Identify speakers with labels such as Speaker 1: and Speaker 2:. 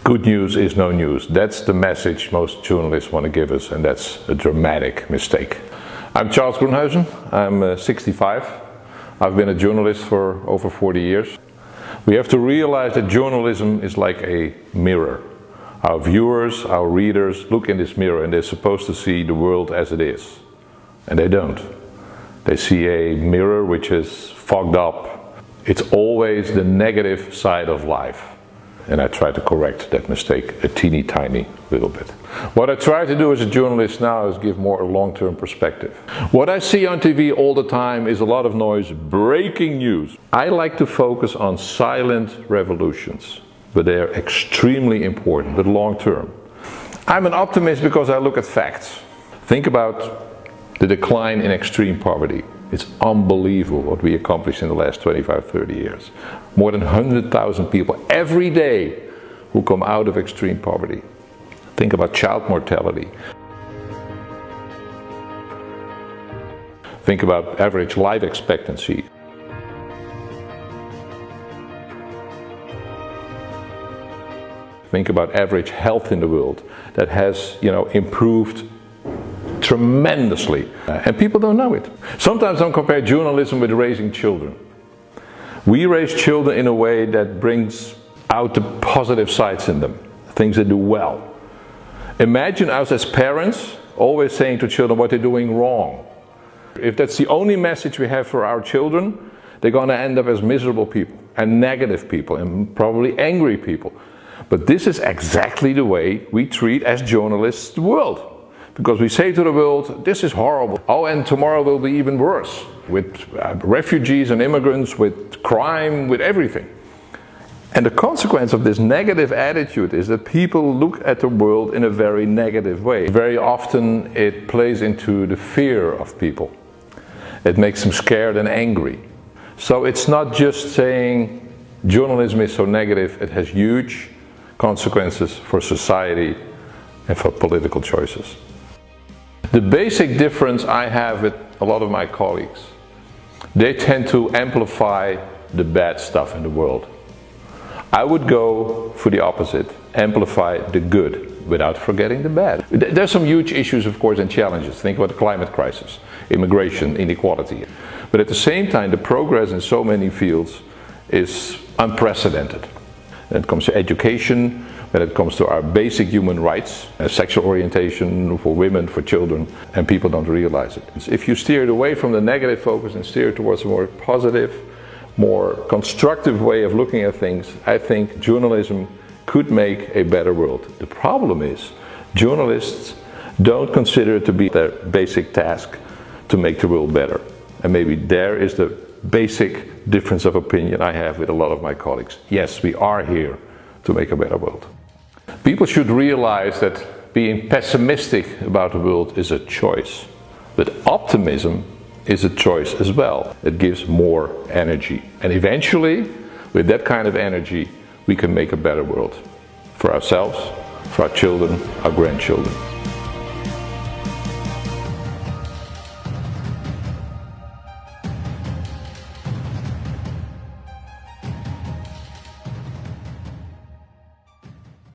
Speaker 1: Good news is no news. That's the message most journalists want to give us, and that's a dramatic mistake. I'm Charles Groenhuizen. I'm 65. I've been a journalist for over 40 years. We have to realize that journalism is like a mirror. Our viewers, our readers look in this mirror and they're supposed to see the world as it is. And they don't. They see a mirror which is fogged up. It's always the negative side of life. And I try to correct that mistake a teeny tiny little bit. What I try to do as a journalist now is give more a long-term perspective. What I see on TV all the time is a lot of noise, breaking news. I like to focus on silent revolutions, but they are extremely important, but long-term. I'm an optimist because I look at facts. Think about the decline in extreme poverty. It's unbelievable what we accomplished in the last 25, 30 years. More than 100,000 people every day who come out of extreme poverty. Think about child mortality. Think about average life expectancy. Think about average health in the world that has, improved tremendously, and people don't know it. Sometimes I compare journalism with raising children. We raise children in a way that brings out the positive sides in them, things they do well. Imagine us as parents always saying to children what they're doing wrong. If that's the only message we have for our children, they're going to end up as miserable people and negative people and probably angry people. But this is exactly the way we treat as journalists the world. Because we say to the world, this is horrible. Oh, and tomorrow will be even worse. With refugees and immigrants, with crime, with everything. And the consequence of this negative attitude is that people look at the world in a very negative way. Very often it plays into the fear of people. It makes them scared and angry. So it's not just saying journalism is so negative, it has huge consequences for society and for political choices. The basic difference I have with a lot of my colleagues, they tend to amplify the bad stuff in the world. I would go for the opposite, amplify the good without forgetting the bad. There's some huge issues, of course, and challenges. Think about the climate crisis, immigration, inequality. But at the same time, the progress in so many fields is unprecedented. When it comes to education, when it comes to our basic human rights, sexual orientation for women, for children, and people don't realize it. If you steer it away from the negative focus and steer towards a more positive, more constructive way of looking at things, I think journalism could make a better world. The problem is, journalists don't consider it to be their basic task to make the world better. And maybe there is the basic difference of opinion I have with a lot of my colleagues. Yes, we are here to make a better world. People should realize that being pessimistic about the world is a choice, but optimism is a choice as well. It gives more energy, and eventually with that kind of energy we can make a better world for ourselves, for our children, our grandchildren.